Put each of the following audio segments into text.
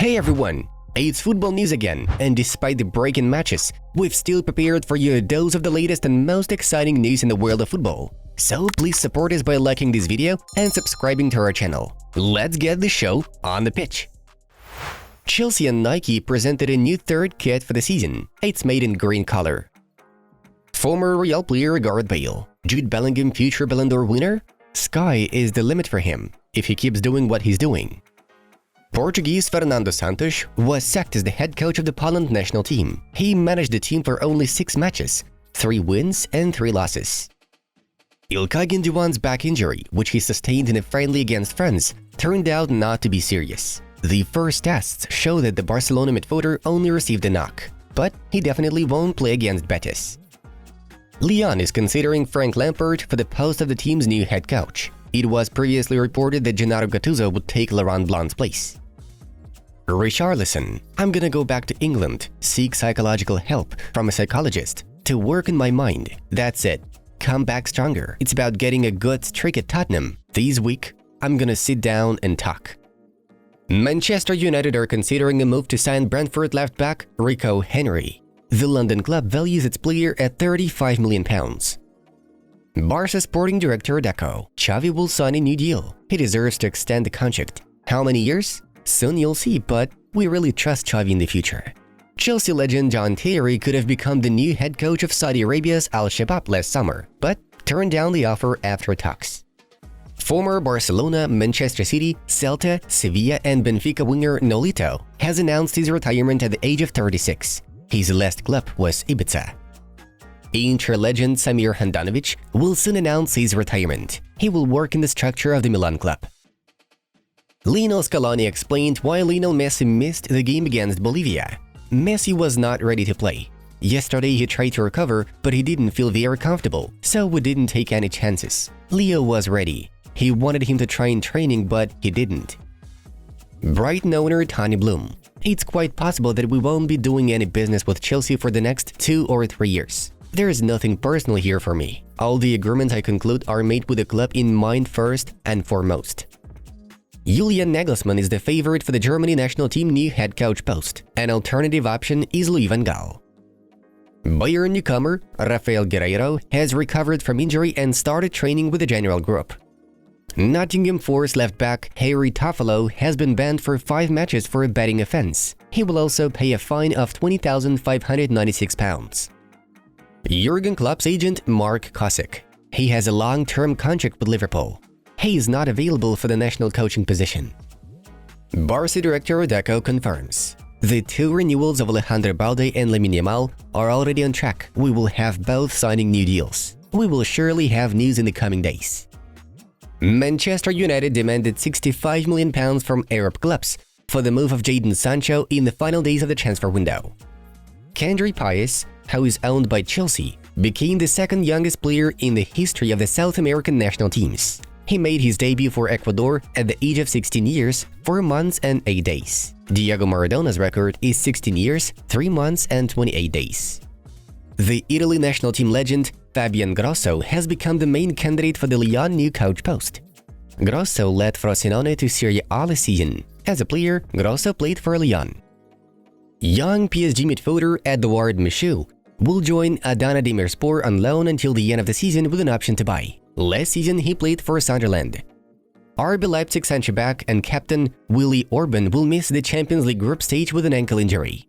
Hey everyone! It's football news again, and despite the break in matches, we've still prepared for you a dose of the latest and most exciting news in the world of football. So please support us by liking this video and subscribing to our channel. Let's get the show on the pitch! Chelsea and Nike presented a new third kit for the season. It's made in green color. Former Real player Gareth Bale, Jude Bellingham future Ballon d'Or winner? Sky is the limit for him, if he keeps doing what he's doing. Portuguese Fernando Santos was sacked as the head coach of the Poland national team. He managed the team for only 6 matches, 3 wins and 3 losses. Ilkay Gündoğan's back injury, which he sustained in a friendly against France, turned out not to be serious. The first tests show that the Barcelona midfielder only received a knock, but he definitely won't play against Betis. Lyon is considering Frank Lampard for the post of the team's new head coach. It was previously reported that Gennaro Gattuso would take Laurent Blanc's place. Richarlison, I'm gonna go back to England, seek psychological help from a psychologist, to work in my mind. That's it. Come back stronger. It's about getting a good streak at Tottenham. This week, I'm gonna sit down and talk. Manchester United are considering a move to sign Brentford left-back Rico Henry. The London club values its player at £35 million. Barca sporting director Deco, Xavi will sign a new deal. He deserves to extend the contract. How many years? Soon you'll see, but we really trust Xavi in the future. Chelsea legend John Terry could have become the new head coach of Saudi Arabia's Al-Shabaab last summer, but turned down the offer after talks. Former Barcelona, Manchester City, Celta, Sevilla and Benfica winger Nolito has announced his retirement at the age of 36. His last club was Ibiza. Inter legend Samir Handanovic will soon announce his retirement. He will work in the structure of the Milan club. Lionel Scaloni explained why Lionel Messi missed the game against Bolivia. Messi was not ready to play. Yesterday he tried to recover, but he didn't feel very comfortable, so we didn't take any chances. Leo was ready. He wanted him to try in training, but he didn't. Brighton owner Tony Bloom. It's quite possible that we won't be doing any business with Chelsea for the next 2 or 3 years. There is nothing personal here for me. All the agreements I conclude are made with the club in mind first and foremost. Julian Nagelsmann is the favorite for the Germany national team new head coach post. An alternative option is Louis van Gaal. Bayern newcomer Rafael Guerreiro has recovered from injury and started training with the general group. Nottingham Forest left-back Harry Toffolo has been banned for 5 matches for a betting offence. He will also pay a fine of £20,596. Jurgen Klopp's agent Mark Kosick. He has a long-term contract with Liverpool. He is not available for the national coaching position. Barca director Deco confirms. The 2 renewals of Alejandro Balde and Lamine Yamal are already on track. We will have both signing new deals. We will surely have news in the coming days. Manchester United demanded £65 million from Arab clubs for the move of Jadon Sancho in the final days of the transfer window. Kendry Páez, who is owned by Chelsea, became the 2nd youngest player in the history of the South American national teams. He made his debut for Ecuador at the age of 16 years, 4 months and 8 days. Diego Maradona's record is 16 years, 3 months and 28 days. The Italy national team legend Fabian Grosso has become the main candidate for the Lyon new coach post. Grosso led Frosinone to Serie A this season. As a player, Grosso played for Lyon. Young PSG midfielder Edouard Michut will join Adana Demirspor on loan until the end of the season with an option to buy. Last season, he played for Sunderland. RB Leipzig center-back and captain Willy Orban will miss the Champions League group stage with an ankle injury.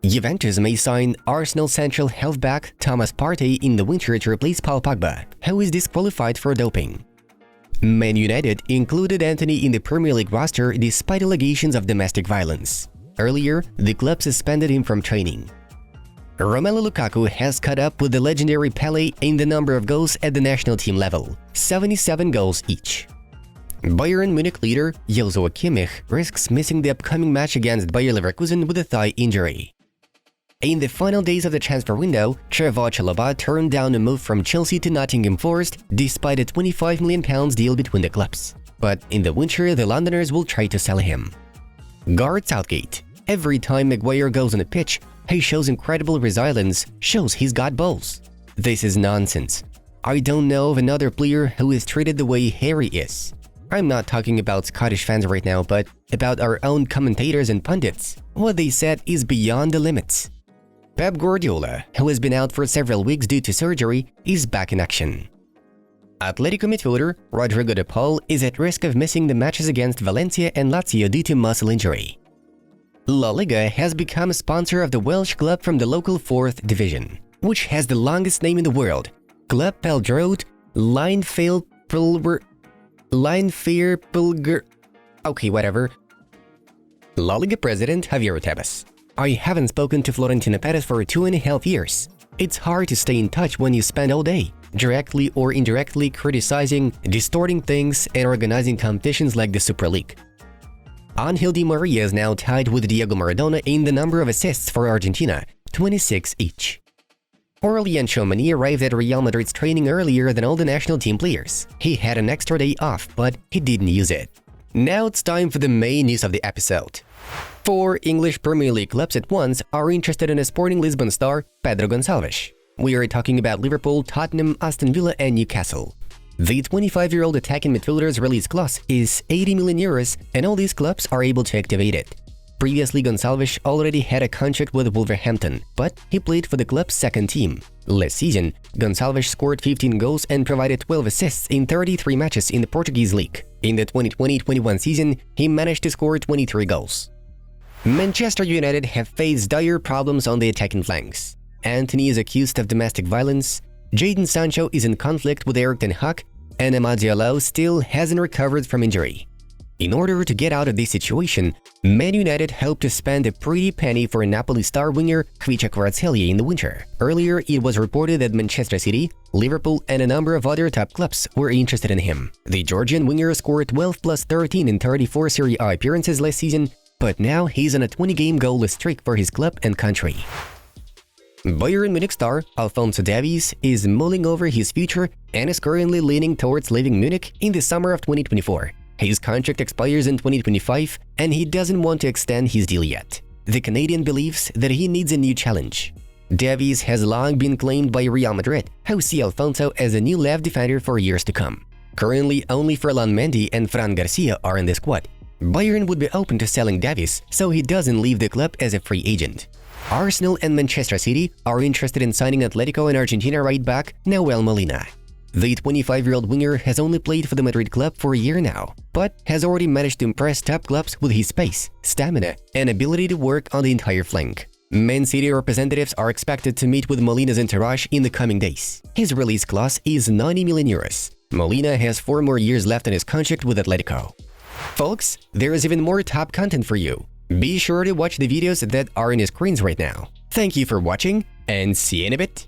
Juventus may sign Arsenal central half-back Thomas Partey in the winter to replace Paul Pogba, who is disqualified for doping. Man United included Antony in the Premier League roster despite allegations of domestic violence. Earlier, the club suspended him from training. Romelu Lukaku has caught up with the legendary Pelé in the number of goals at the national team level, 77 goals each. Bayern Munich leader Joshua Kimmich risks missing the upcoming match against Bayer Leverkusen with a thigh injury. In the final days of the transfer window, Trevoh Chalobah turned down a move from Chelsea to Nottingham Forest despite a £25 million deal between the clubs. But in the winter, the Londoners will try to sell him. Gareth Southgate. Every time Maguire goes on the pitch, he shows incredible resilience, shows he's got balls. This is nonsense. I don't know of another player who is treated the way Harry is. I'm not talking about Scottish fans right now, but about our own commentators and pundits. What they said is beyond the limits. Pep Guardiola, who has been out for several weeks due to surgery, is back in action. Atletico midfielder Rodrigo de Paul is at risk of missing the matches against Valencia and Lazio due to muscle injury. La Liga has become a sponsor of the Welsh club from the local 4th division, which has the longest name in the world, Club Peldroed Linefair. Okay, whatever. La Liga president Javier Tebas. I haven't spoken to Florentino Perez for 2.5 years. It's hard to stay in touch when you spend all day, directly or indirectly criticizing, distorting things, and organizing competitions like the Super League. Angel Di Maria is now tied with Diego Maradona in the number of assists for Argentina, 26 each. Aurelien Tchouameni arrived at Real Madrid's training earlier than all the national team players. He had an extra day off, but he didn't use it. Now it's time for the main news of the episode. 4 English Premier League clubs at once are interested in a Sporting Lisbon star, Pedro Gonçalves. We are talking about Liverpool, Tottenham, Aston Villa and Newcastle. The 25-year-old attacking midfielder's release clause is 80 million euros and all these clubs are able to activate it. Previously, Gonçalves already had a contract with Wolverhampton, but he played for the club's second team. Last season, Gonçalves scored 15 goals and provided 12 assists in 33 matches in the Portuguese league. In the 2020-21 season, he managed to score 23 goals. Manchester United have faced dire problems on the attacking flanks. Antony is accused of domestic violence, Jadon Sancho is in conflict with Erik and Hag, and Amad Diallo still hasn't recovered from injury. In order to get out of this situation, Man United hope to spend a pretty penny for Napoli star winger Khvicha Kvaratskhelia in the winter. Earlier, it was reported that Manchester City, Liverpool and a number of other top clubs were interested in him. The Georgian winger scored 12 plus 13 in 34 Serie A appearances last season, but now he's on a 20-game goalless streak for his club and country. Bayern Munich star Alphonso Davies is mulling over his future and is currently leaning towards leaving Munich in the summer of 2024. His contract expires in 2025 and he doesn't want to extend his deal yet. The Canadian believes that he needs a new challenge. Davies has long been claimed by Real Madrid, who see Alphonso as a new left defender for years to come. Currently, only Ferland Mendy and Fran Garcia are in the squad. Bayern would be open to selling Davies so he doesn't leave the club as a free agent. Arsenal and Manchester City are interested in signing Atletico and Argentina right back Nahuel Molina. The 25-year-old winger has only played for the Madrid club for a year now, but has already managed to impress top clubs with his pace, stamina, and ability to work on the entire flank. Man City representatives are expected to meet with Molina's entourage in the coming days. His release clause is 90 million euros. Molina has 4 more years left on his contract with Atletico. Folks, there is even more top content for you. Be sure to watch the videos that are on your screens right now. Thank you for watching, and see you in a bit!